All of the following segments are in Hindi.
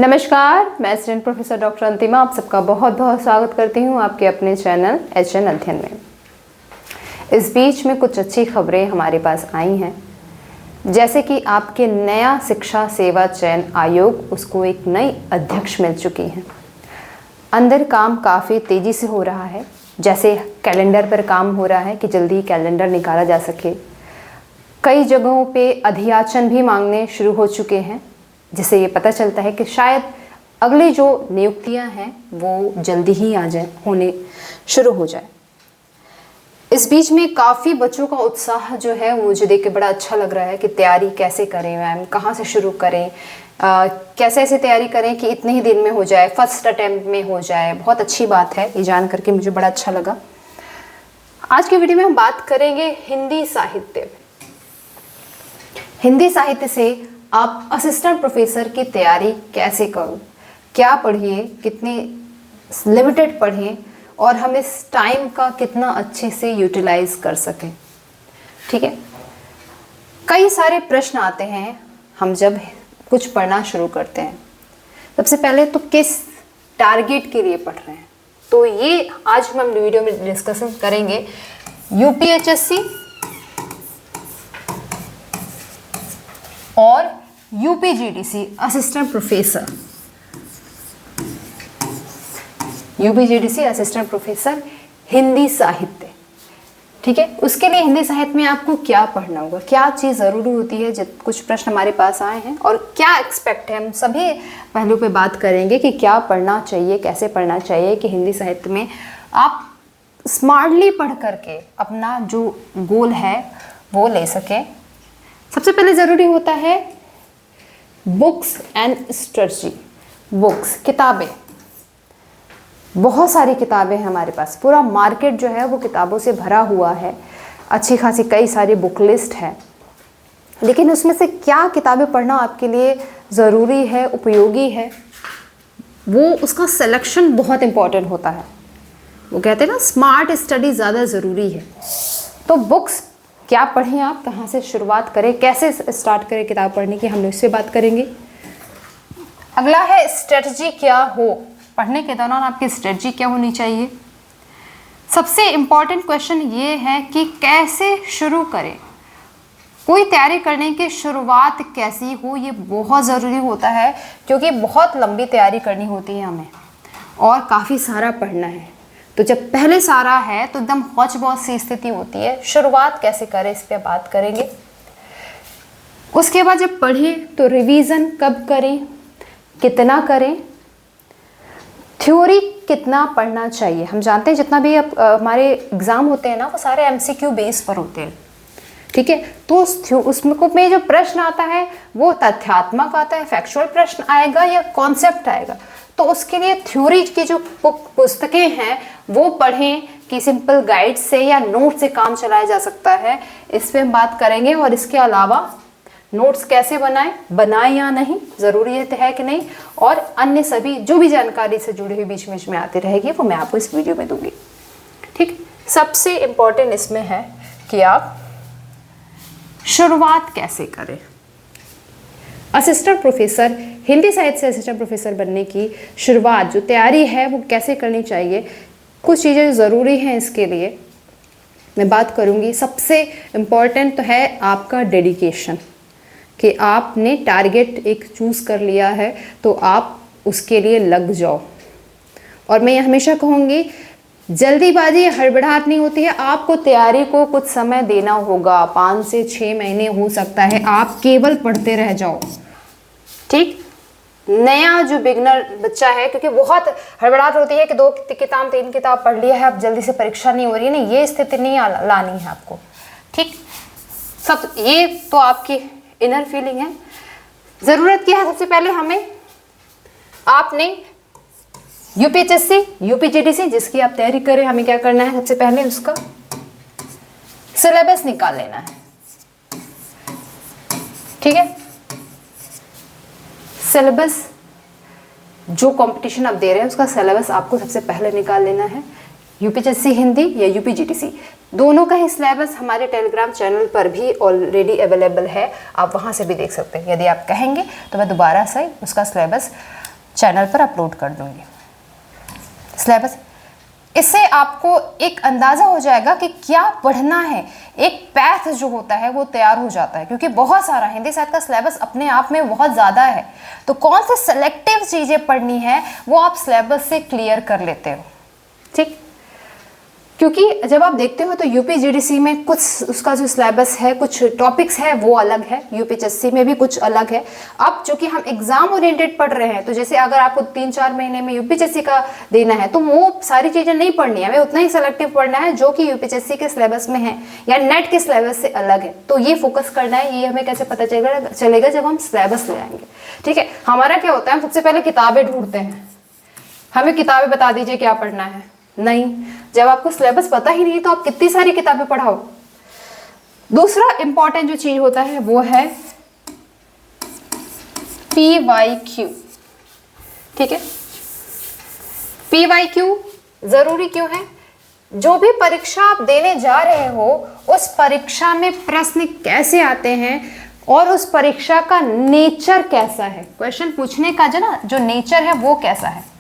नमस्कार, मैं स्टूडेंट प्रोफेसर डॉक्टर अंतिमा आप सबका बहुत बहुत स्वागत करती हूँ आपके अपने चैनल HN अध्ययन में। इस बीच में कुछ अच्छी खबरें हमारे पास आई हैं, जैसे कि आपके नया शिक्षा सेवा चयन आयोग उसको एक नई अध्यक्ष मिल चुकी हैं। अंदर काम काफ़ी तेज़ी से हो रहा है, जैसे कैलेंडर पर काम हो रहा है कि जल्दी कैलेंडर निकाला जा सके। कई जगहों पे अधियाचन भी मांगने शुरू हो चुके हैं, जिससे ये पता चलता है कि शायद अगली जो नियुक्तियां हैं वो जल्दी ही आ जाए, होने शुरू हो जाए। इस बीच में काफ़ी बच्चों का उत्साह जो है वो मुझे देख के बड़ा अच्छा लग रहा है कि तैयारी कैसे करें मैम, कहाँ से शुरू करें, कैसे ऐसे तैयारी करें कि इतने ही दिन में हो जाए, फर्स्ट अटेम्प्ट में हो जाए। बहुत अच्छी बात है, ये जान करके मुझे बड़ा अच्छा लगा। आज की वीडियो में हम बात करेंगे हिंदी साहित्य। हिंदी साहित्य से आप असिस्टेंट प्रोफेसर की तैयारी कैसे करूं, क्या पढ़िए, कितने लिमिटेड पढ़ें और हम इस टाइम का कितना अच्छे से यूटिलाइज कर सकें। ठीक है, कई सारे प्रश्न आते हैं हम जब कुछ पढ़ना शुरू करते हैं। सबसे पहले तो किस टारगेट के लिए पढ़ रहे हैं, तो ये आज हम वीडियो में डिस्कशन करेंगे। यूपीएचएससी और UPGDC assistant professor, UPGDC assistant professor Hindi साहित्य। ठीक है, उसके लिए हिंदी साहित्य में आपको क्या पढ़ना होगा, क्या चीज़ ज़रूरी होती है। जब कुछ प्रश्न हमारे पास आए हैं और क्या एक्सपेक्ट है, हम सभी पहलू पे बात करेंगे कि क्या पढ़ना चाहिए, कैसे पढ़ना चाहिए कि हिंदी साहित्य में आप स्मार्टली पढ़ करके अपना जो गोल है वो ले सकें। सबसे पहले ज़रूरी होता है बुक्स एंड स्ट्रेटजी। बुक्स, किताबें, बहुत सारी किताबें हैं हमारे पास, पूरा मार्केट जो है वो किताबों से भरा हुआ है, अच्छी खासी कई सारी बुक लिस्ट है। लेकिन उसमें से क्या किताबें पढ़ना आपके लिए ज़रूरी है, उपयोगी है, वो उसका सिलेक्शन बहुत इम्पॉर्टेंट होता है। वो कहते हैं ना, स्मार्ट स्टडी ज़्यादा ज़रूरी है। तो बुक्स क्या पढ़ें, आप कहाँ से शुरुआत करें, कैसे स्टार्ट करें किताब पढ़ने की, हम इससे बात करेंगे। अगला है स्ट्रेटजी क्या हो, पढ़ने के दौरान आपकी स्ट्रेटजी क्या होनी चाहिए। सबसे इम्पॉर्टेंट क्वेश्चन ये है कि कैसे शुरू करें, कोई तैयारी करने की शुरुआत कैसी हो, ये बहुत ज़रूरी होता है, क्योंकि बहुत लंबी तैयारी करनी होती है हमें और काफ़ी सारा पढ़ना है। तो जब पहले सारा है तो एकदम हौच पौच सी स्थिति होती है। शुरुआत कैसे करें, इस पे बात करेंगे। उसके बाद जब पढ़ें तो रिवीजन कब करें, कितना करें, थ्योरी कितना पढ़ना चाहिए। हम जानते हैं जितना भी हमारे एग्ज़ाम होते हैं ना, वो सारे MCQ बेस पर होते हैं। ठीक है, तो उसमें जो प्रश्न आता है वो तथ्यात्मक आता है, फैक्चुअल प्रश्न आएगा या कॉन्सेप्ट आएगा। तो उसके लिए थ्योरी की जो पुस्तकें हैं वो पढ़ें कि सिंपल गाइड से या नोट से काम चलाया जा सकता है, इस पे हम बात करेंगे। और इसके अलावा नोट्स कैसे बनाएं या नहीं, ज़रूरी है कि नहीं, और अन्य सभी जो भी जानकारी से जुड़ी हुई बीच में आती रहेगी वो मैं आपको इस वीडियो में दूंगी। ठीक, सबसे इम्पोर्टेंट इसमें है कि आप शुरुआत कैसे करें। असिस्टेंट प्रोफेसर, हिंदी साहित्य से असिस्टेंट प्रोफेसर बनने की शुरुआत, जो तैयारी है वो कैसे करनी चाहिए, कुछ चीज़ें ज़रूरी हैं इसके लिए मैं बात करूँगी। सबसे इम्पॉर्टेंट तो है आपका डेडिकेशन, कि आपने टारगेट एक चूज़ कर लिया है तो आप उसके लिए लग जाओ। और मैं ये हमेशा कहूँगी, जल्दीबाजी, हड़बड़ाहट नहीं होती है। आपको तैयारी को कुछ समय देना होगा, 5 से 6 महीने हो सकता है, आप केवल पढ़ते रह जाओ। ठीक, नया जो बिगनर बच्चा है, क्योंकि बहुत हड़बड़ाहट होती है कि 2 किताब 3 किताब पढ़ लिया है, अब जल्दी से परीक्षा नहीं हो रही है, नहीं, ये स्थिति नहीं लानी है आपको। ठीक, सब ये तो आपकी इनर फीलिंग है। ज़रूरत क्या है, सबसे पहले हमें, आपने यूपीएचएससी, यूपीजीडीसी जिसकी आप तैयारी करें, हमें क्या करना है, सबसे पहले उसका सिलेबस निकाल लेना है। ठीक है, सिलेबस जो कंपटीशन आप दे रहे हैं उसका सिलेबस आपको सबसे पहले निकाल लेना है। यूपीएचएससी हिंदी या यूपीजीडीसी, दोनों का ही सिलेबस हमारे टेलीग्राम चैनल पर भी ऑलरेडी अवेलेबल है, आप वहाँ से भी देख सकते हैं। यदि आप कहेंगे तो मैं दोबारा से उसका सिलेबस चैनल पर अपलोड कर दूंगी सिलेबस। इससे आपको एक अंदाज़ा हो जाएगा कि क्या पढ़ना है, एक पैथ जो होता है वो तैयार हो जाता है, क्योंकि बहुत सारा हिंदी साहित्य का सिलेबस अपने आप में बहुत ज़्यादा है। तो कौन से सेलेक्टिव चीज़ें पढ़नी है वो आप सिलेबस से क्लियर कर लेते हो, ठीक। क्योंकि जब आप देखते हो तो यूपीजीडीसी में कुछ उसका जो सिलेबस है, कुछ टॉपिक्स है वो अलग है, यूपीएससी में भी कुछ अलग है। अब चूंकि हम एग्जाम ओरिएंटेड पढ़ रहे हैं, तो जैसे अगर आपको 3-4 महीने में यूपीएससी का देना है तो वो सारी चीज़ें नहीं पढ़नी है, हमें उतना ही सेलेक्टिव पढ़ना है जो कि यूपीएससी के सिलेबस में है या नेट के सिलेबस से अलग है। तो ये फोकस करना है, ये हमें कैसे पता चलेगा जब हम सिलेबस ले आएंगे, ठीक है। हमारा क्या होता है, हम सबसे पहले किताबें ढूंढते हैं, हमें किताबें बता दीजिए क्या पढ़ना है। नहीं, जब आपको सिलेबस पता ही नहीं तो आप कितनी सारी किताबें पढ़ाओ। दूसरा इंपॉर्टेंट जो चीज होता है वो है PYQ, ठीक है। PYQ जरूरी क्यों है? जो भी परीक्षा आप देने जा रहे हो उस परीक्षा में प्रश्न कैसे आते हैं और उस परीक्षा का नेचर कैसा है, क्वेश्चन पूछने का जो नेचर है वो कैसा है।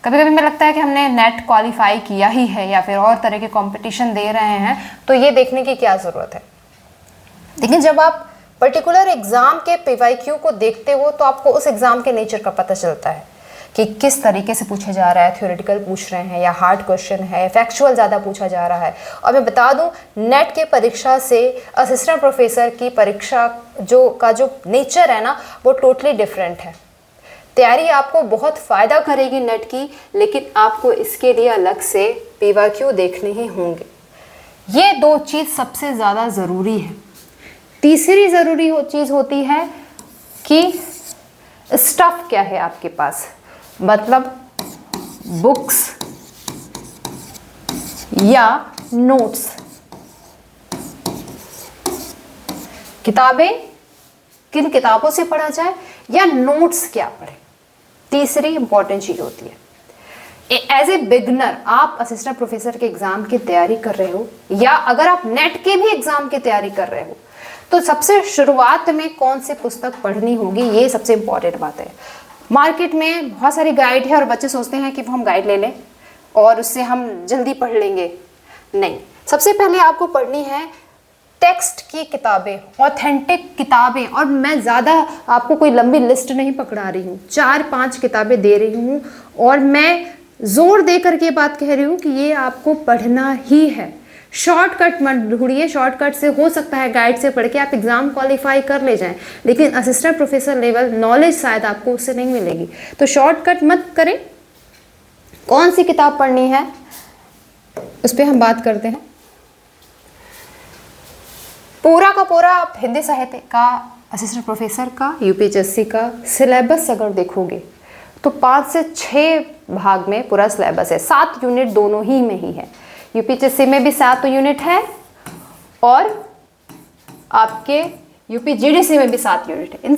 कभी कभी हमें लगता है कि हमने नेट क्वालिफाई किया ही है या फिर और तरह के कंपटीशन दे रहे हैं तो ये देखने की क्या ज़रूरत है। लेकिन जब आप पर्टिकुलर एग्ज़ाम के PYQ को देखते हो तो आपको उस एग्ज़ाम के नेचर का पता चलता है कि किस तरीके से पूछा जा रहा है, थ्योरेटिकल पूछ रहे हैं या हार्ड क्वेश्चन है, फैक्चुअल ज़्यादा पूछा जा रहा है। और मैं बता दूं, नेट के परीक्षा से असिस्टेंट प्रोफेसर की परीक्षा जो नेचर है ना वो टोटली डिफरेंट है। तैयारी आपको बहुत फ़ायदा करेगी नेट की, लेकिन आपको इसके लिए अलग से PYQ देखने ही होंगे। ये दो चीज़ सबसे ज़्यादा ज़रूरी है। तीसरी ज़रूरी चीज़ होती है कि स्टफ़ क्या है आपके पास, मतलब बुक्स या नोट्स। किताबें, किन किताबों से पढ़ा जाए या नोट्स क्या पढ़े, तीसरी इंपॉर्टेंट चीज होती है। एज ए बिगनर आप असिस्टेंट प्रोफेसर के एग्जाम की तैयारी कर रहे हो या अगर आप नेट के भी एग्जाम की तैयारी कर रहे हो तो सबसे शुरुआत में कौन सी पुस्तक पढ़नी होगी, ये सबसे इंपॉर्टेंट बात है। मार्केट में बहुत सारी गाइड है और बच्चे सोचते हैं कि हम गाइड ले लें और उससे हम जल्दी पढ़ लेंगे। नहीं, सबसे पहले आपको पढ़नी है टेक्स्ट की किताबें, ऑथेंटिक किताबें। और मैं ज़्यादा आपको कोई लंबी लिस्ट नहीं पकड़ा रही हूँ, 4-5 किताबें दे रही हूँ और मैं जोर दे करके बात कह रही हूँ कि ये आपको पढ़ना ही है। शॉर्टकट मत ढूंढिए, शॉर्टकट से हो सकता है गाइड से पढ़ के आप एग्ज़ाम क्वालिफाई कर ले जाएं, लेकिन असिस्टेंट प्रोफेसर लेवल नॉलेज शायद आपको उससे नहीं मिलेगी। तो शॉर्टकट मत करें। कौन सी किताब पढ़नी है उस पर हम बात करते हैं। पूरा का पूरा आप हिंदी साहित्य का असिस्टेंट प्रोफेसर का यूपीएससी का सिलेबस अगर देखोगे तो 5 से 6 भाग में पूरा सिलेबस है। 7 यूनिट दोनों ही में ही है। यूपीएससी में भी 7 यूनिट है और आपके यूपीजीडीसी में भी 7 यूनिट है।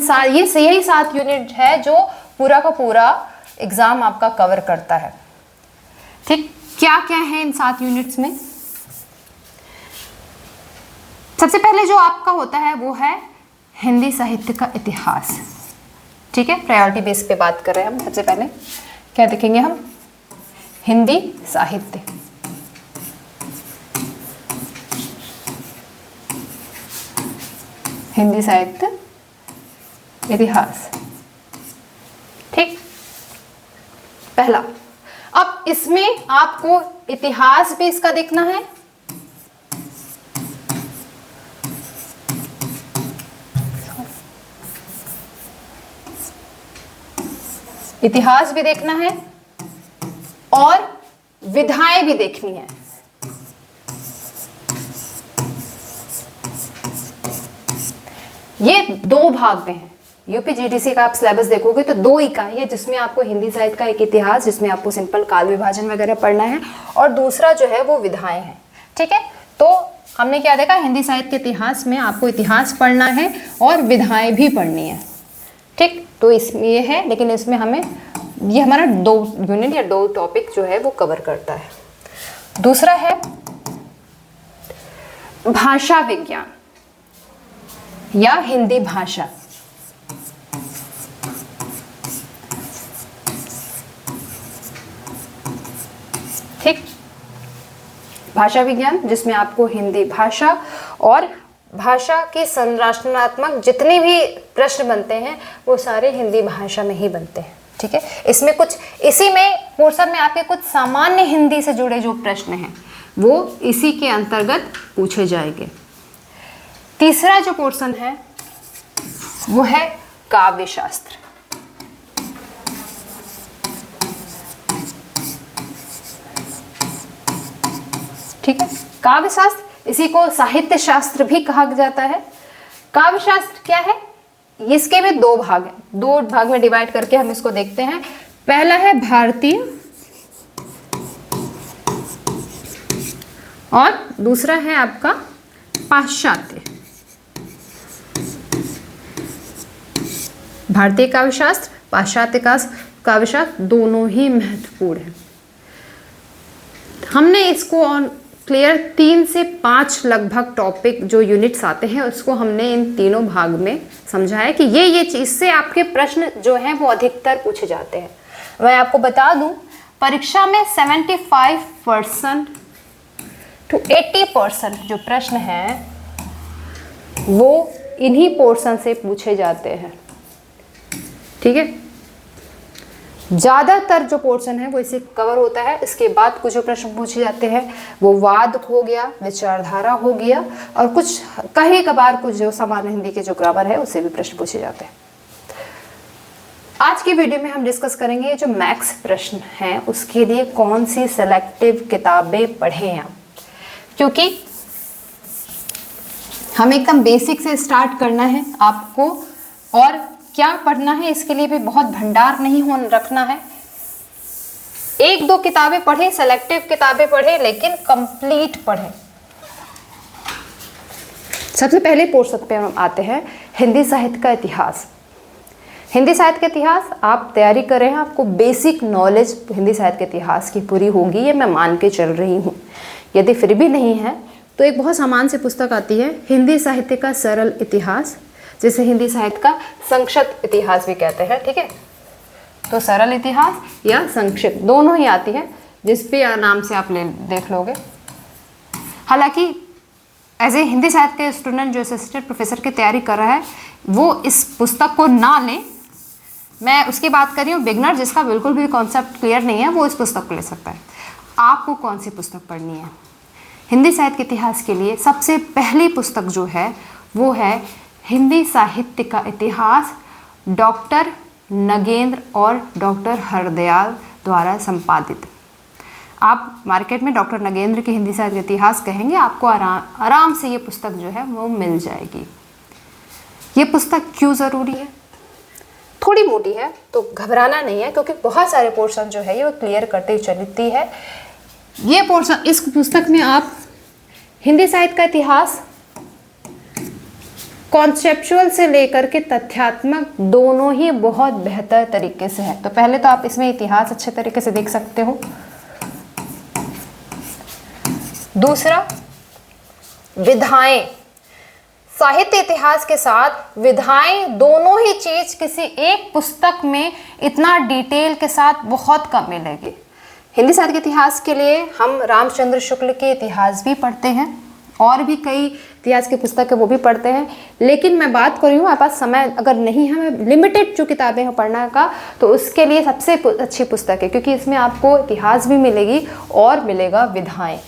यही 7 यूनिट है जो पूरा का पूरा एग्जाम आपका कवर करता है, ठीक। क्या क्या है इन 7 यूनिट्स में? सबसे पहले जो आपका होता है वो है हिंदी साहित्य का इतिहास, ठीक है। प्रायोरिटी बेस पे बात कर रहे हैं हम। सबसे पहले क्या देखेंगे हम? हिंदी साहित्य। हिंदी साहित्य इतिहास, ठीक, पहला। अब इसमें आपको इतिहास भी इसका देखना है, इतिहास भी देखना है और विधाएं भी देखनी है। ये 2 भाग में है। यूपीजीडीसी का आप सिलेबस देखोगे तो 2 इकाई है जिसमें आपको हिंदी साहित्य का एक इतिहास, जिसमें आपको सिंपल काल विभाजन वगैरह पढ़ना है, और दूसरा जो है वो विधाएं हैं, ठीक है। तो हमने क्या देखा, हिंदी साहित्य के इतिहास में आपको इतिहास पढ़ना है और विधाएं भी पढ़नी है, ठीक। तो इसमें ये है, लेकिन इसमें हमें ये हमारा 2 यूनिट या 2 टॉपिक जो है वो कवर करता है। दूसरा है भाषा विज्ञान या हिंदी भाषा। ठीक। भाषा विज्ञान, जिसमें आपको हिंदी भाषा और भाषा के संरचनात्मक जितने भी प्रश्न बनते हैं वो सारे हिंदी भाषा में ही बनते हैं। ठीक है, इसमें कुछ इसी में पोर्शन में आपके कुछ सामान्य हिंदी से जुड़े जो प्रश्न हैं वो इसी के अंतर्गत पूछे जाएंगे। तीसरा जो पोर्शन है वो है काव्य शास्त्र। ठीक है, काव्य शास्त्र, इसी को साहित्य शास्त्र भी कहा जाता है। काव्य शास्त्र क्या है? इसके भी दो भाग हैं, दो भाग में डिवाइड करके हम इसको देखते हैं। पहला है भारतीय और दूसरा है आपका पाश्चात्य। भारतीय काव्य शास्त्र, पाश्चात्य काव्य शास्त्र दोनों ही महत्वपूर्ण है। हमने इसको क्लियर 3 से 5 लगभग टॉपिक जो यूनिट्स आते हैं उसको हमने इन तीनों भाग में समझा है कि ये चीज से आपके प्रश्न जो हैं वो अधिकतर पूछे जाते हैं। मैं आपको बता दूं, परीक्षा में 75% to 80% जो प्रश्न हैं वो इन्हीं पोर्शन से पूछे जाते हैं। ठीक है, ज़्यादातर जो पोर्शन है वो इसे कवर होता है। इसके बाद कुछ जो प्रश्न पूछे जाते हैं वो वाद हो गया, विचारधारा हो गया, और कुछ कहीं कभार कुछ जो सामान्य हिंदी के जो ग्रामर है उससे भी प्रश्न पूछे जाते हैं। आज की वीडियो में हम डिस्कस करेंगे जो मैथ्स प्रश्न हैं उसके लिए कौन सी सेलेक्टिव किताबें पढ़ें आप, क्योंकि हम एकदम बेसिक से स्टार्ट करना है आपको, और क्या पढ़ना है इसके लिए भी बहुत भंडार नहीं रखना है। 1-2 किताबें पढ़े, सेलेक्टिव किताबें पढ़े, लेकिन कंप्लीट पढ़े। सबसे पहले पोर्शन पे हम आते हैं हिंदी साहित्य का इतिहास। हिंदी साहित्य का इतिहास आप तैयारी कर रहे हैं, आपको बेसिक नॉलेज हिंदी साहित्य के इतिहास की पूरी होगी, ये मैं मान के चल रही हूँ। यदि फिर भी नहीं है तो एक बहुत सामान्य सी पुस्तक आती है हिंदी साहित्य का सरल इतिहास, जिसे हिंदी साहित्य का संक्षिप्त इतिहास भी कहते हैं। ठीक है, तो सरल इतिहास या संक्षिप्त दोनों ही आती है, जिस भी नाम से आप देख लोगे। हालांकि एज ए हिंदी साहित्य के स्टूडेंट जो असिस्टेंट प्रोफेसर की तैयारी कर रहा है वो इस पुस्तक को ना ले। मैं उसकी बात कर रही हूँ बिगनर, जिसका बिल्कुल भी कॉन्सेप्ट क्लियर नहीं है, वो इस पुस्तक को ले सकता है। आपको कौन सी पुस्तक पढ़नी है? हिंदी साहित्य के इतिहास के लिए सबसे पहली पुस्तक जो है वो है हिंदी साहित्य का इतिहास, डॉक्टर नगेंद्र और डॉक्टर हरदयाल द्वारा संपादित। आप मार्केट में डॉक्टर नगेंद्र के हिंदी साहित्य का इतिहास कहेंगे, आपको आराम से ये पुस्तक जो है वो मिल जाएगी। ये पुस्तक क्यों ज़रूरी है? थोड़ी मोटी है तो घबराना नहीं है, क्योंकि बहुत सारे पोर्शन जो है ये वो क्लियर करते चलती है। ये पोर्शन, इस पुस्तक में आप हिंदी साहित्य का इतिहास कॉन्सेप्चुअल से लेकर के तथ्यात्मक दोनों ही बहुत बेहतर तरीके से है। तो पहले तो आप इसमें इतिहास अच्छे तरीके से देख सकते हो। दूसरा, विधाएं, साहित्य इतिहास के साथ विधाएं दोनों ही चीज किसी एक पुस्तक में इतना डिटेल के साथ बहुत कम मिलेगी। हिंदी साहित्य के इतिहास के लिए हम रामचंद्र शुक्ल के इतिहास भी पढ़ते हैं और भी कई इतिहास की पुस्तक है वो भी पढ़ते हैं, लेकिन मैं बात कर रही हूँ हमारे पास समय अगर नहीं है, मैं लिमिटेड जो किताबें हैं पढ़ना का, तो उसके लिए सबसे अच्छी पुस्तक है, क्योंकि इसमें आपको इतिहास भी मिलेगी और मिलेगा विधाएं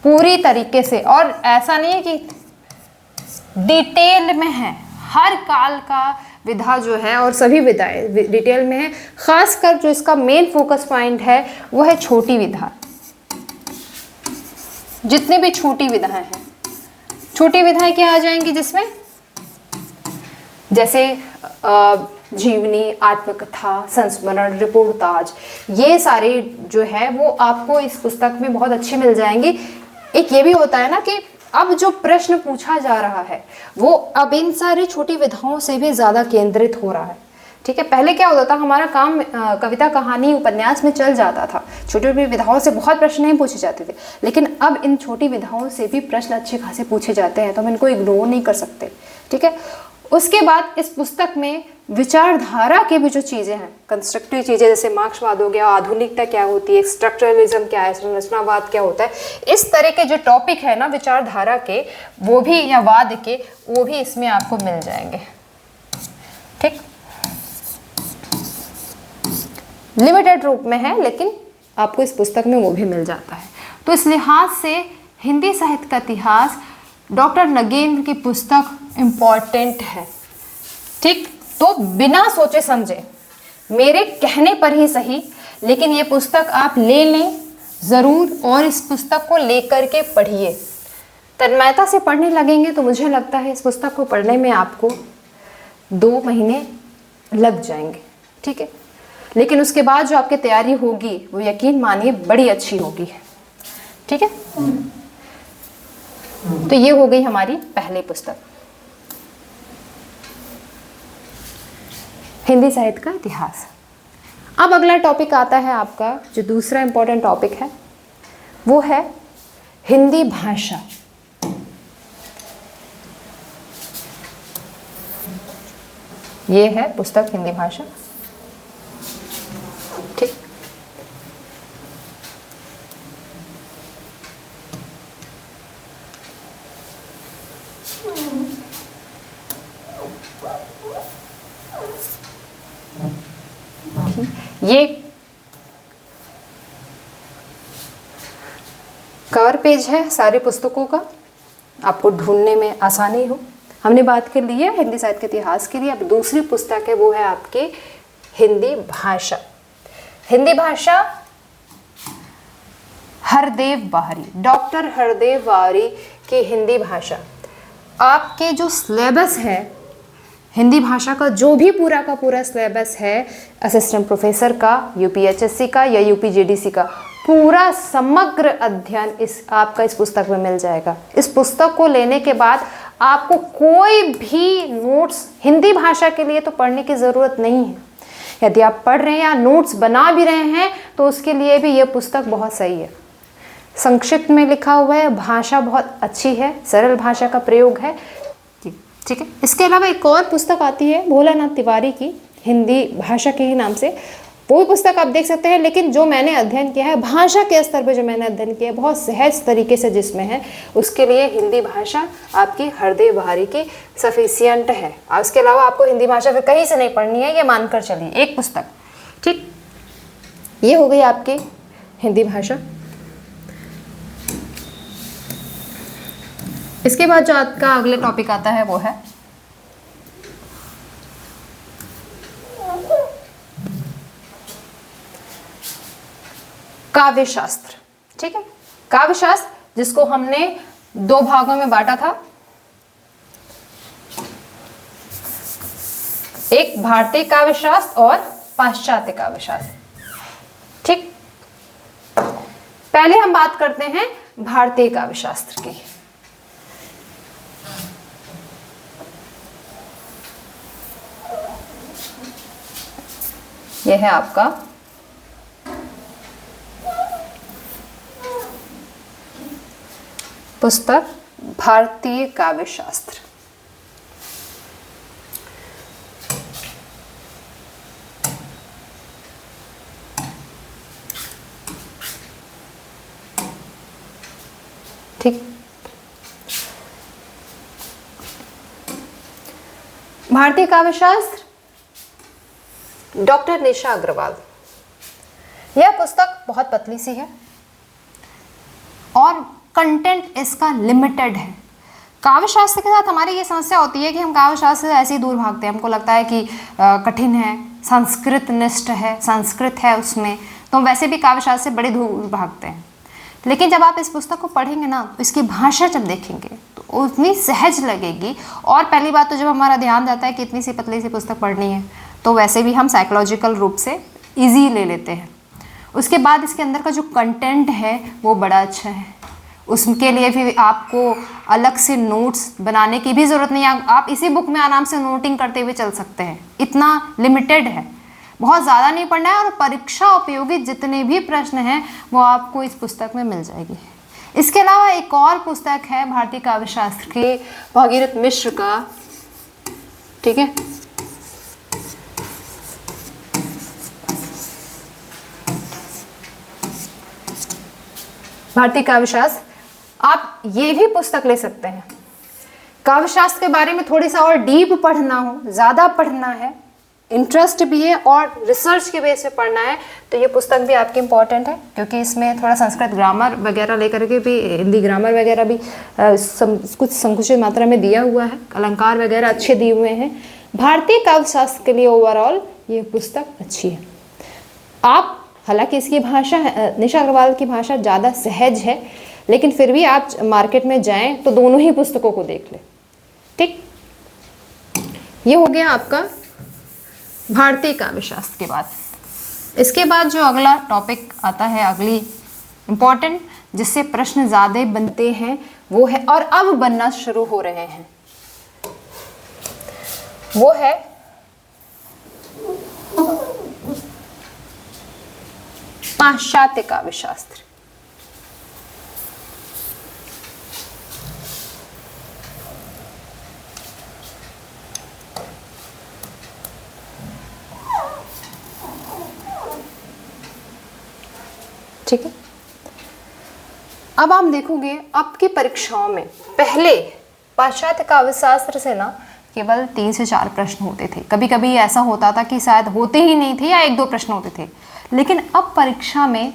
पूरी तरीके से। और ऐसा नहीं है कि डिटेल में है, हर काल का विधा जो है और सभी विधाएं डिटेल में है। खासकर जो इसका मेन फोकस पॉइंट है वो है छोटी विधा। जितने भी छोटी विधाएं हैं, छोटी विधाएं क्या आ जाएंगी जिसमें, जैसे जीवनी, आत्मकथा, संस्मरण, रिपोर्टाज, ये सारे जो है वो आपको इस पुस्तक में बहुत अच्छे मिल जाएंगे। एक ये भी होता है ना कि अब जो प्रश्न पूछा जा रहा है वो अब इन सारी छोटी विधाओं से भी ज़्यादा केंद्रित हो रहा है। ठीक है, पहले क्या होता था, हमारा काम कविता, कहानी, उपन्यास में चल जाता था, छोटी छोटी विधाओं से बहुत प्रश्न नहीं पूछे जाते थे, लेकिन अब इन छोटी विधाओं से भी प्रश्न अच्छे खासे पूछे जाते हैं, तो हम इनको इग्नोर नहीं कर सकते। ठीक है, उसके बाद इस पुस्तक में विचारधारा की भी जो चीज़ें हैं, कंस्ट्रक्टिव चीज़ें, जैसे मार्क्सवाद हो गया, आधुनिकता क्या होती है, स्ट्रक्चरलिज्म क्या है, संरचनावाद क्या होता है, इस तरह के जो टॉपिक है ना विचारधारा के, वो भी या वाद के, वो भी इसमें आपको मिल जाएंगे। ठीक, लिमिटेड रूप में है लेकिन आपको इस पुस्तक में वो भी मिल जाता है। तो इस लिहाज से हिंदी साहित्य का इतिहास डॉक्टर नगेंद्र की पुस्तक इम्पॉर्टेंट है। ठीक, तो बिना सोचे समझे, मेरे कहने पर ही सही, लेकिन ये पुस्तक आप ले लें ज़रूर और इस पुस्तक को लेकर के पढ़िए। तन्मयता से पढ़ने लगेंगे तो मुझे लगता है इस पुस्तक को पढ़ने में आपको 2 महीने लग जाएंगे। ठीक है, लेकिन उसके बाद जो आपकी तैयारी होगी वो यकीन मानिए बड़ी अच्छी होगी। ठीक है, तो ये हो गई हमारी पहली पुस्तक, हिंदी साहित्य का इतिहास। अब अगला टॉपिक आता है आपका, जो दूसरा इंपॉर्टेंट टॉपिक है वो है हिंदी भाषा। ये है पुस्तक हिंदी भाषा। ठीक, ये कवर पेज है सारी पुस्तकों का, आपको ढूंढने में आसानी हो। हमने बात कर ली है हिंदी साहित्य के इतिहास के लिए। अब दूसरी पुस्तक है वो है आपकी हिंदी भाषा। हिंदी भाषा हरदेव बाहरी, डॉक्टर हरदेव बाहरी की हिंदी भाषा। आपके जो सिलेबस है हिंदी भाषा का, जो भी पूरा का पूरा सिलेबस है असिस्टेंट प्रोफेसर का, यूपीएचएससी का या यूपीजेडीसी का, पूरा समग्र अध्ययन आपका इस पुस्तक में मिल जाएगा। इस पुस्तक को लेने के बाद आपको कोई भी नोट्स हिंदी भाषा के लिए तो पढ़ने की ज़रूरत नहीं है। यदि आप पढ़ रहे हैं या नोट्स बना भी रहे हैं तो उसके लिए भी यह पुस्तक बहुत सही है। संक्षिप्त में लिखा हुआ है, भाषा बहुत अच्छी है, सरल भाषा का प्रयोग है। ठीक है, इसके अलावा एक और पुस्तक आती है भोलानाथ तिवारी की, हिंदी भाषा के ही नाम से, वो भी पुस्तक आप देख सकते हैं। लेकिन जो मैंने अध्ययन किया है भाषा के स्तर पर, जो मैंने अध्ययन किया है बहुत सहज तरीके से जिसमें है, उसके लिए हिंदी भाषा आपकी हरदेव बाहरी की सफिशियंट है। और उसके अलावा आपको हिंदी भाषा फिर कहीं से नहीं पढ़नी है, ये मानकर चलिए एक पुस्तक। ठीक, ये हो गई आपकी हिंदी भाषा। इसके बाद जो आपका अगले टॉपिक आता है वो है काव्य शास्त्र। ठीक है, काव्य शास्त्र जिसको हमने 2 भागों में बांटा था, एक भारतीय काव्य शास्त्र और पाश्चात्य काव्य शास्त्र। ठीक, पहले हम बात करते हैं भारतीय काव्य शास्त्र की। यह है आपका पुस्तक भारतीय काव्य शास्त्र। ठीक, भारतीय काव्य शास्त्र डॉक्टर निशा अग्रवाल। यह पुस्तक बहुत पतली सी है और कंटेंट इसका लिमिटेड है। काव्य शास्त्र के साथ हमारी ये समस्या होती है कि हम काव्य शास्त्र से ऐसे ही दूर भागते हैं। हमको लगता है कि कठिन है, संस्कृत निष्ठ है, संस्कृत है उसमें, तो हम वैसे भी काव्य शास्त्र से बड़े दूर भागते हैं। लेकिन जब आप इस पुस्तक को पढ़ेंगे ना, तो इसकी भाषा जब देखेंगे तो उतनी सहज लगेगी। और पहली बात तो जब हमारा ध्यान जाता है कि इतनी सी पतली सी पुस्तक पढ़नी है, तो वैसे भी हम साइकोलॉजिकल रूप से इजी ले लेते हैं। उसके बाद इसके अंदर का जो कंटेंट है वो बड़ा अच्छा है। उसके लिए भी आपको अलग से नोट्स बनाने की भी ज़रूरत नहीं है, आप इसी बुक में आराम से नोटिंग करते हुए चल सकते हैं। इतना लिमिटेड है, बहुत ज़्यादा नहीं पढ़ना है, और परीक्षा उपयोगी जितने भी प्रश्न हैं वो आपको इस पुस्तक में मिल जाएगी। इसके अलावा एक और पुस्तक है भारतीय काव्य शास्त्र के भागीरथ मिश्र का ठीक है। भारतीय काव्यशास्त्र, आप ये भी पुस्तक ले सकते हैं। काव्यशास्त्र के बारे में थोड़ी सा और डीप पढ़ना हो, ज़्यादा पढ़ना है, इंटरेस्ट भी है और रिसर्च के बेस पे पढ़ना है, तो ये पुस्तक भी आपकी इम्पॉर्टेंट है, क्योंकि इसमें थोड़ा संस्कृत ग्रामर वगैरह लेकर के भी, हिंदी ग्रामर वगैरह भी कुछ संकुचित मात्रा में दिया हुआ है, अलंकार वगैरह अच्छे दिए हुए हैं। भारतीय काव्यशास्त्र के लिए ओवरऑल ये पुस्तक अच्छी है। आप, हालांकि इसकी भाषा, निशा अग्रवाल की भाषा ज़्यादा सहज है, लेकिन फिर भी आप मार्केट में जाएं तो दोनों ही पुस्तकों को देख लें। ठीक, ये हो गया आपका भारतीय काव्यशास्त्र के बाद। इसके बाद जो अगला टॉपिक आता है, अगली इम्पॉर्टेंट, जिससे प्रश्न ज़्यादा बनते हैं, वो है, और अब बनना शुरू हो रहे हैं, वो है पाश्चात्य काव्यशास्त्र। ठीक है, अब आप देखोगे आपकी परीक्षाओं में पहले पाश्चात्य काव्यशास्त्र से ना केवल 3 से 4 प्रश्न होते थे। कभी कभी ऐसा होता था कि शायद होते ही नहीं थे या 1-2 प्रश्न होते थे, लेकिन अब परीक्षा में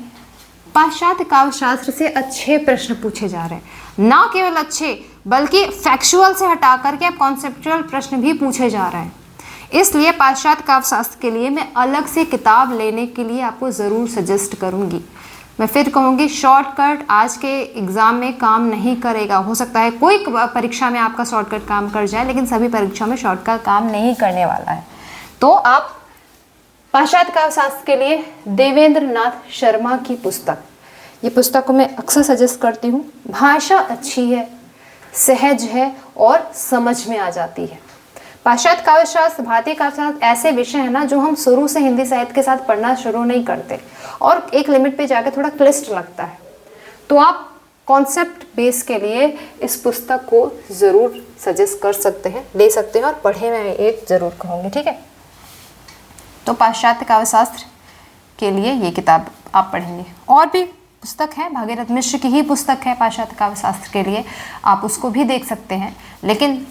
पाश्चात्य काव्यशास्त्र से अच्छे प्रश्न पूछे जा रहे हैं। ना केवल अच्छे, बल्कि फैक्चुअल से हटा करके अब कॉन्सेप्चुअल प्रश्न भी पूछे जा रहे हैं। इसलिए पाश्चात्य काव्यशास्त्र के लिए मैं अलग से किताब लेने के लिए आपको ज़रूर सजेस्ट करूँगी। मैं फिर कहूँगी, शॉर्टकट आज के एग्ज़ाम में काम नहीं करेगा। हो सकता है कोई परीक्षा में आपका शॉर्टकट काम कर जाए, लेकिन सभी परीक्षा में शॉर्टकट काम नहीं करने वाला है। तो आप पाश्चात्य काव्यशास्त्र के लिए देवेंद्र नाथ शर्मा की पुस्तक, ये पुस्तक को मैं अक्सर सजेस्ट करती हूँ। भाषा अच्छी है, सहज है और समझ में आ जाती है। पाश्चात्य काव्यशास्त्र, भारतीय काव्यशास्त्र ऐसे विषय है ना जो हम शुरू से हिंदी साहित्य के साथ पढ़ना शुरू नहीं करते, और एक लिमिट पे जाकर थोड़ा क्लिष्ट लगता है। तो आप कॉन्सेप्ट बेस के लिए इस पुस्तक को ज़रूर सजेस्ट कर सकते हैं, ले सकते हैं, और पढ़े मैं एक ज़रूर कहूँगी। ठीक है, तो पाश्चात्य काव्यशास्त्र के लिए ये किताब आप पढ़ेंगे। और भी पुस्तक है, भागीरथ मिश्र की ही पुस्तक है पाश्चात्य काव्यशास्त्र के लिए, आप उसको भी देख सकते हैं। लेकिन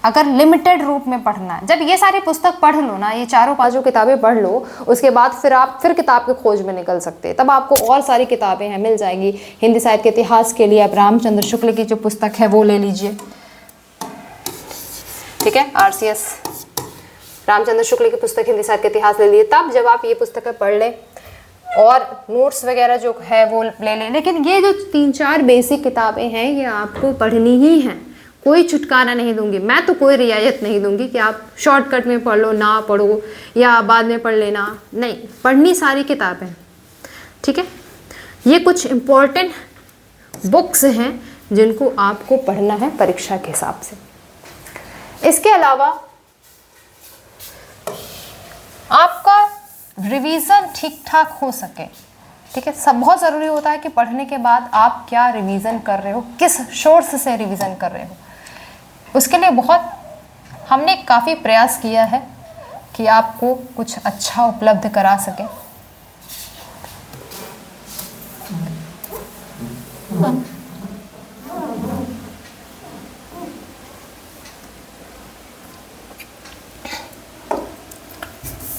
अगर लिमिटेड रूप में पढ़ना है, जब ये सारी पुस्तक पढ़ लो ना, ये 4-5 किताबें पढ़ लो, उसके बाद फिर आप किताब के खोज में निकल सकते हैं। तब आपको और सारी किताबें हैं, मिल जाएंगी। हिंदी साहित्य के इतिहास के लिए आप रामचंद्र शुक्ल की जो पुस्तक है वो ले लीजिए। ठीक है, RCS रामचंद्र शुक्ल की पुस्तक हिंदी साहित्य के इतिहास ले लिए। तब जब आप ये पुस्तकें पढ़ लें और नोट्स वगैरह जो है वो ले लें, लेकिन ये जो 3-4 बेसिक किताबें हैं ये आपको पढ़नी ही हैं। कोई छुटकारा नहीं दूंगी मैं, तो कोई रियायत नहीं दूंगी कि आप शॉर्टकट में पढ़ लो, ना पढ़ो, या बाद में पढ़ लेना। नहीं, पढ़नी सारी किताबें। ठीक है, ये कुछ इम्पोर्टेंट बुक्स हैं जिनको आपको पढ़ना है परीक्षा के हिसाब से। इसके अलावा आपका रिवीजन ठीक ठाक हो सके, ठीक है, सब बहुत ज़रूरी होता है कि पढ़ने के बाद आप क्या रिवीजन कर रहे हो, किस सोर्स से रिवीजन कर रहे हो। उसके लिए बहुत हमने काफ़ी प्रयास किया है कि आपको कुछ अच्छा उपलब्ध करा सके।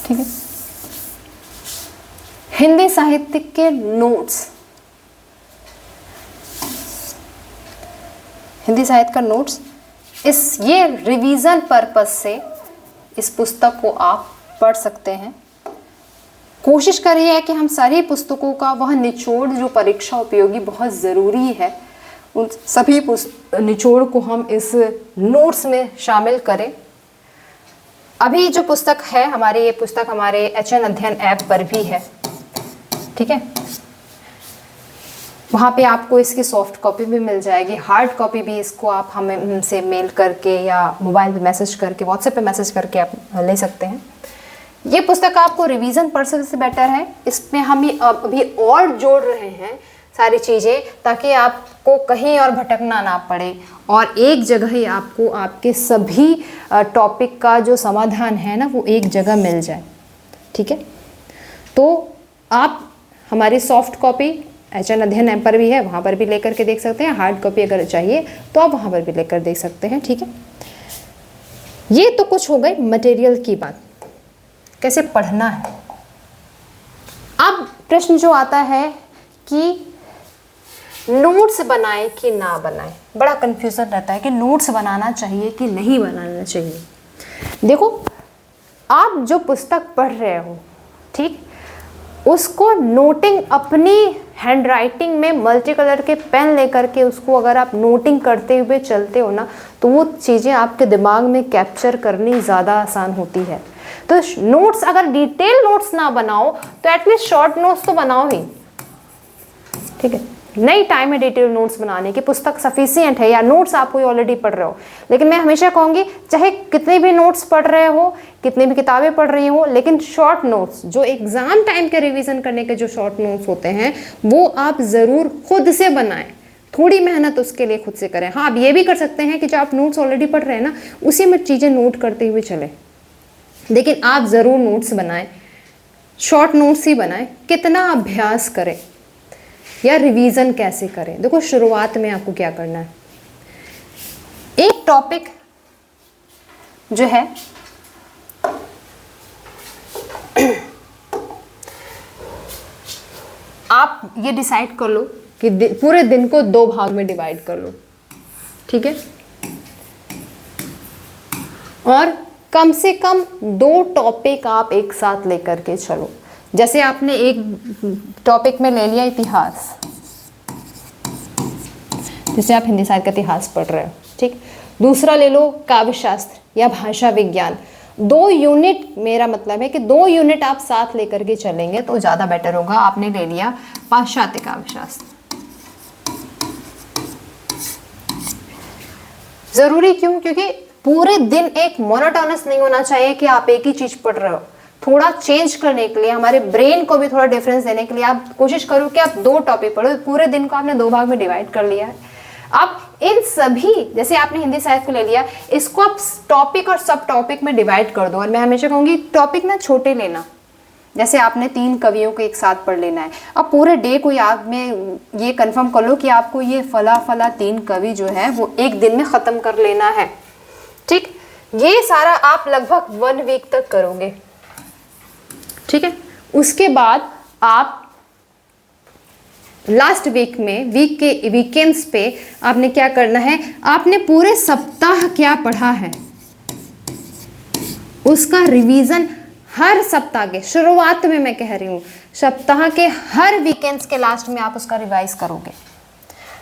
ठीक है, हिंदी साहित्य के नोट्स, हिंदी साहित्य का नोट्स, ये रिवीजन पर्पस से इस पुस्तक को आप पढ़ सकते हैं। कोशिश करिए कि हम सारी पुस्तकों का वह निचोड़ जो परीक्षा उपयोगी बहुत ज़रूरी है, उन सभी निचोड़ को हम इस नोट्स में शामिल करें। अभी जो पुस्तक है हमारी, ये पुस्तक हमारे HN अध्ययन ऐप पर भी है। ठीक है, वहाँ पे आपको इसकी सॉफ्ट कॉपी भी मिल जाएगी, हार्ड कॉपी भी इसको आप हमसे मेल करके या मोबाइल पे मैसेज करके, व्हाट्सएप पे मैसेज करके आप ले सकते हैं। ये पुस्तक आपको रिवीजन पर्पस से बेटर है। इसमें हम अभी और जोड़ रहे हैं सारी चीज़ें, ताकि आपको कहीं और भटकना ना पड़े और एक जगह ही आपको आपके सभी टॉपिक का जो समाधान है ना वो एक जगह मिल जाए। ठीक है, तो आप हमारी सॉफ्ट कॉपी HN अध्ययन ऐप पर भी है, वहाँ पर भी लेकर के देख सकते हैं। हार्ड कॉपी अगर चाहिए तो आप वहाँ पर भी लेकर देख सकते हैं। ठीक है, ये तो कुछ हो गई मटेरियल की बात, कैसे पढ़ना है। अब प्रश्न जो आता है कि नोट्स बनाए कि ना बनाए, बड़ा कंफ्यूजन रहता है कि नोट्स बनाना चाहिए कि नहीं बनाना चाहिए। देखो, आप जो पुस्तक पढ़ रहे हो, ठीक, उसको नोटिंग अपनी हैंड राइटिंग में मल्टी कलर के पेन लेकर के उसको अगर आप नोटिंग करते हुए चलते हो ना, तो वो चीज़ें आपके दिमाग में कैप्चर करनी ज़्यादा आसान होती है। तो नोट्स अगर डिटेल नोट्स ना बनाओ तो एटलीस्ट शॉर्ट नोट्स तो बनाओ ही। ठीक है, नहीं टाइम है डिटेल नोट्स बनाने की, पुस्तक सफिशिएंट है या नोट्स आप कोई ऑलरेडी पढ़ रहे हो। लेकिन मैं हमेशा कहूँगी चाहे कितने भी नोट्स पढ़ रहे हो, कितनी भी किताबें पढ़ रही हो, लेकिन शॉर्ट नोट्स जो एग्जाम टाइम के रिवीजन करने के जो शॉर्ट नोट्स होते हैं वो आप ज़रूर खुद से बनाएं। थोड़ी मेहनत उसके लिए खुद से करें। हाँ, आप ये भी कर सकते हैं कि जो आप नोट्स ऑलरेडी पढ़ रहे हैं ना उसी में चीज़ें नोट करते हुए चलें, लेकिन आप ज़रूर नोट्स बनाएं, शॉर्ट नोट्स ही बनाएं। कितना अभ्यास करें या रिवीजन कैसे करें। देखो, शुरुआत में आपको क्या करना है, एक टॉपिक जो है आप ये डिसाइड कर लो कि पूरे दिन को 2 भाग में डिवाइड कर लो। ठीक है, और कम से कम 2 टॉपिक आप एक साथ लेकर के चलो। जैसे आपने एक टॉपिक में ले लिया इतिहास, जैसे आप हिंदी साहित्य का इतिहास पढ़ रहे हो, ठीक। दूसरा ले लो काव्य शास्त्र या भाषा विज्ञान। 2 यूनिट, मेरा मतलब है कि 2 यूनिट आप साथ लेकर के चलेंगे तो ज़्यादा बेटर होगा। आपने ले लिया पाश्चात्य काव्य शास्त्र, ज़रूरी क्यों? क्योंकि पूरे दिन एक मोनोटोनस नहीं होना चाहिए कि आप एक ही चीज़ पढ़ रहे हो। थोड़ा चेंज करने के लिए, हमारे ब्रेन को भी थोड़ा डिफरेंस देने के लिए आप कोशिश करो कि आप 2 टॉपिक पढ़ो। पूरे दिन को आपने 2 भाग में डिवाइड कर लिया है। अब इन सभी, जैसे आपने हिंदी साहित्य को ले लिया, इसको आप टॉपिक और सब टॉपिक में डिवाइड कर दो। और मैं हमेशा कहूँगी टॉपिक ना छोटे लेना, जैसे आपने 3 कवियों को एक साथ पढ़ लेना है। अब पूरे डे को याद में ये कंफर्म कर लो कि आपको ये फला फला 3 कवि जो है वो एक दिन में ख़त्म कर लेना है। ठीक, ये सारा आप लगभग 1 वीक तक करोगे। ठीक है, उसके बाद आप लास्ट वीक में, वीक के वीकेंड्स पे आपने क्या करना है, आपने पूरे सप्ताह क्या पढ़ा है उसका रिवीजन हर सप्ताह के शुरुआत में, मैं कह रही हूँ सप्ताह के हर वीकेंड्स के लास्ट में आप उसका रिवाइज करोगे।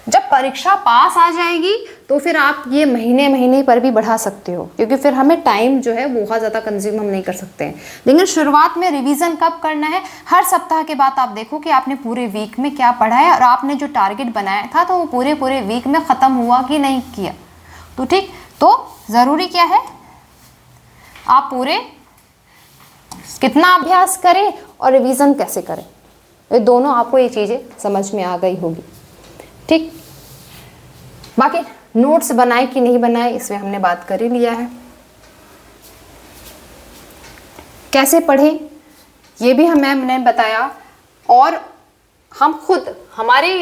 जब परीक्षा पास आ जाएगी तो फिर आप ये महीने पर भी बढ़ा सकते हो, क्योंकि फिर हमें टाइम जो है वो बहुत ज़्यादा कंज्यूम हम नहीं कर सकते हैं। लेकिन शुरुआत में रिवीजन कब करना है, हर सप्ताह के बाद आप देखो कि आपने पूरे वीक में क्या पढ़ा है और आपने जो टारगेट बनाया था तो वो पूरे वीक में ख़त्म हुआ कि नहीं किया। तो ठीक, तो ज़रूरी क्या है, आप पूरे कितना अभ्यास करें और रिवीजन कैसे करें, ये दोनों आपको ये चीज़ें समझ में आ गई होगी। ठीक, बाकी नोट्स बनाए कि नहीं बनाए इसमें हमने बात कर ही लिया है। कैसे पढ़ें ये भी मैंने बताया, और हम खुद हमारे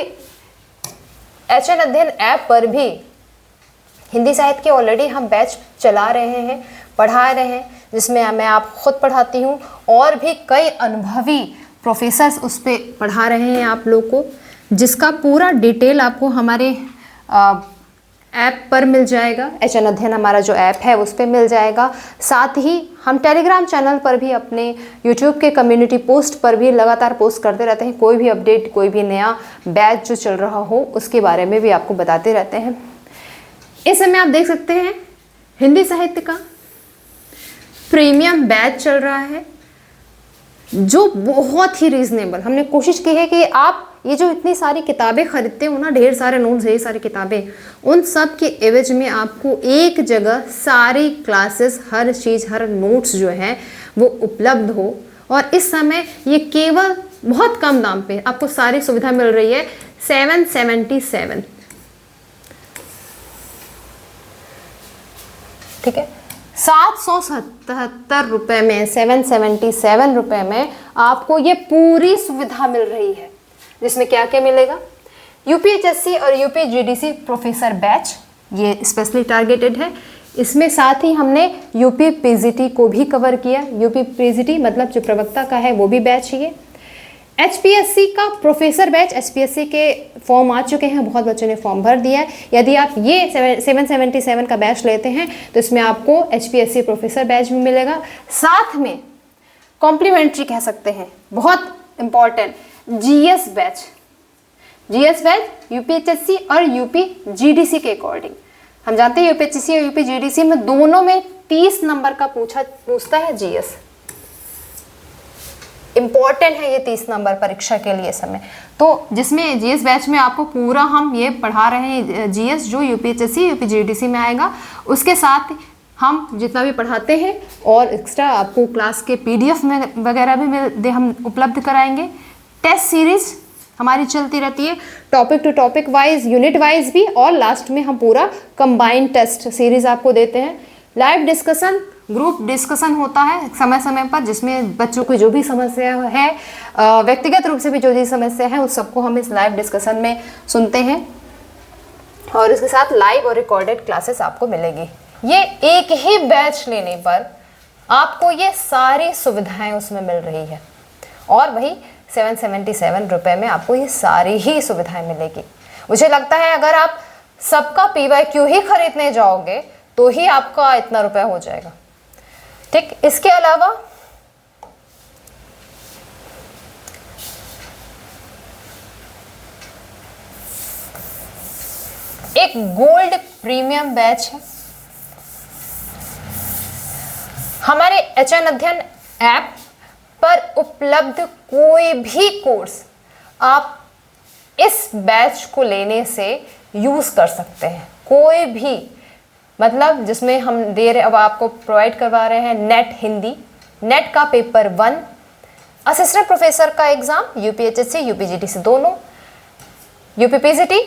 HN अध्ययन ऐप पर भी हिंदी साहित्य के ऑलरेडी हम बैच चला रहे हैं, पढ़ा रहे हैं, जिसमें मैं आप खुद पढ़ाती हूँ और भी कई अनुभवी प्रोफेसर्स उस पर पढ़ा रहे हैं आप लोग को, जिसका पूरा डिटेल आपको हमारे ऐप पर मिल जाएगा। HN अध्ययन हमारा जो ऐप है उस पर मिल जाएगा। साथ ही हम टेलीग्राम चैनल पर भी, अपने यूट्यूब के कम्युनिटी पोस्ट पर भी लगातार पोस्ट करते रहते हैं। कोई भी अपडेट, कोई भी नया बैच जो चल रहा हो उसके बारे में भी आपको बताते रहते हैं। इस समय आप देख सकते हैं हिंदी साहित्य का प्रीमियम बैच चल रहा है जो बहुत ही रीजनेबल। हमने कोशिश की है कि आप ये जो इतनी सारी किताबें खरीदते हो ना, ढेर सारे नोट्स, ढेर सारी किताबें, उन सब के एवज में आपको एक जगह सारी क्लासेस, हर चीज़, हर नोट्स जो है वो उपलब्ध हो। और इस समय ये केवल बहुत कम दाम पे आपको सारी सुविधा मिल रही है। 777, ठीक है, 777 रुपये में, 777 रुपये में आपको ये पूरी सुविधा मिल रही है, जिसमें क्या क्या मिलेगा? यूपीएचएससी और यूपीजीडीसी प्रोफेसर बैच, ये स्पेशली टारगेटेड है। इसमें साथ ही हमने यूपी पीजीटी को भी कवर किया। यूपी पीजीटी मतलब जो प्रवक्ता का है वो भी बैच ही है। एचपीएससी का प्रोफेसर बैच, एचपीएससी के फॉर्म आ चुके हैं, बहुत बच्चों ने फॉर्म भर दिया है। यदि आप ये 777 का बैच लेते हैं तो इसमें आपको एचपीएससी प्रोफेसर बैच भी मिलेगा। साथ में कॉम्प्लीमेंट्री कह सकते हैं, बहुत important, GS batch. GS batch UPHSC और यूपीजीडीसी के अकॉर्डिंग, हम जानते हैं यूपीएचएससी और यूपीजीडीसी में दोनों में 30 नंबर का पूछता है जीएस। इंपॉर्टेंट है ये 30 नंबर परीक्षा के लिए समय। तो जिसमें जीएस बैच में आपको पूरा हम ये पढ़ा रहे हैं जीएस जो यूपीएचएससी यूपीजीडीसी में आएगा, उसके साथ हम जितना भी पढ़ाते हैं और एक्स्ट्रा आपको क्लास के पीडीएफ में वगैरह भी हम उपलब्ध कराएंगे। टेस्ट सीरीज हमारी चलती रहती है, topic to topic wise, unit wise भी, और लास्ट में हम पूरा कंबाइंड टेस्ट सीरीज आपको देते हैं। लाइव डिस्कशन, ग्रुप डिस्कशन होता है समय समय पर, जिसमें बच्चों की जो भी समस्या है, व्यक्तिगत रूप से भी जो भी समस्या है, उस सबको हम इस लाइव डिस्कशन में सुनते हैं। और इसके साथ लाइव और रिकॉर्डेड क्लासेस आपको मिलेगी। ये एक ही बैच लेने पर आपको ये सारी सुविधाएं उसमें मिल रही है, और वही 777 रुपये में आपको ये सारी ही सुविधाएं मिलेगी। मुझे लगता है अगर आप सबका PYQ ही खरीदने जाओगे तो ही आपका इतना रुपया हो जाएगा। ठीक, इसके अलावा एक गोल्ड प्रीमियम बैच है हमारे एचएन अध्ययन ऐप पर उपलब्ध। कोई भी कोर्स आप इस बैच को लेने से यूज कर सकते हैं, कोई भी, मतलब जिसमें हम दे रहे, अब आपको प्रोवाइड करवा रहे हैं नेट हिंदी, नेट का पेपर 1, असिस्टेंट प्रोफेसर का एग्जाम यूपीएचएससी यूपीजीडीसी दोनों, यूपीपीजीटी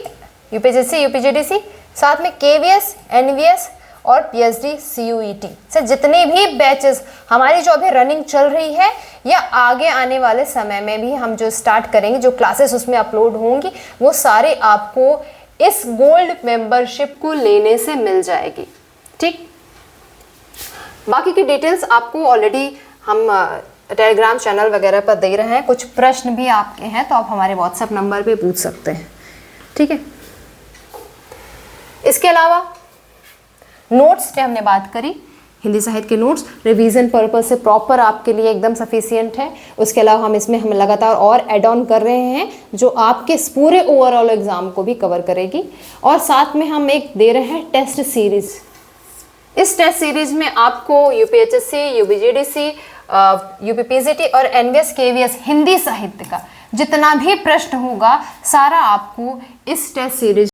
यूपीएचएससी यूपीजीडीसी, साथ में केवीएस एनवीएस और पीएचडी सीयूईटी से जितने भी बैचेस हमारी जो अभी रनिंग चल रही है या आगे आने वाले समय में भी हम जो स्टार्ट करेंगे, जो क्लासेस उसमें अपलोड होंगी, वो सारे आपको इस गोल्ड मेंबरशिप को लेने से मिल जाएगी। ठीक, बाकी की डिटेल्स आपको ऑलरेडी हम टेलीग्राम चैनल वगैरह पर दे रहे हैं। कुछ प्रश्न भी आपके हैं तो आप हमारे व्हाट्सएप नंबर पे पूछ सकते हैं। ठीक है, इसके अलावा नोट्स पे हमने बात करी, हिंदी साहित्य के नोट्स रिवीजन पर्पस से प्रॉपर आपके लिए एकदम सफिशिएंट है। उसके अलावा हम लगातार और ऐड ऑन कर रहे हैं जो आपके पूरे ओवरऑल एग्जाम को भी कवर करेगी। और साथ में हम एक दे रहे हैं टेस्ट सीरीज। इस टेस्ट सीरीज में आपको यूपीएचएससी, यूपीजीडीसी, यूपीपीजीटी और एनवीएस केवीएस हिंदी साहित्य का जितना भी प्रश्न होगा सारा आपको इस टेस्ट सीरीज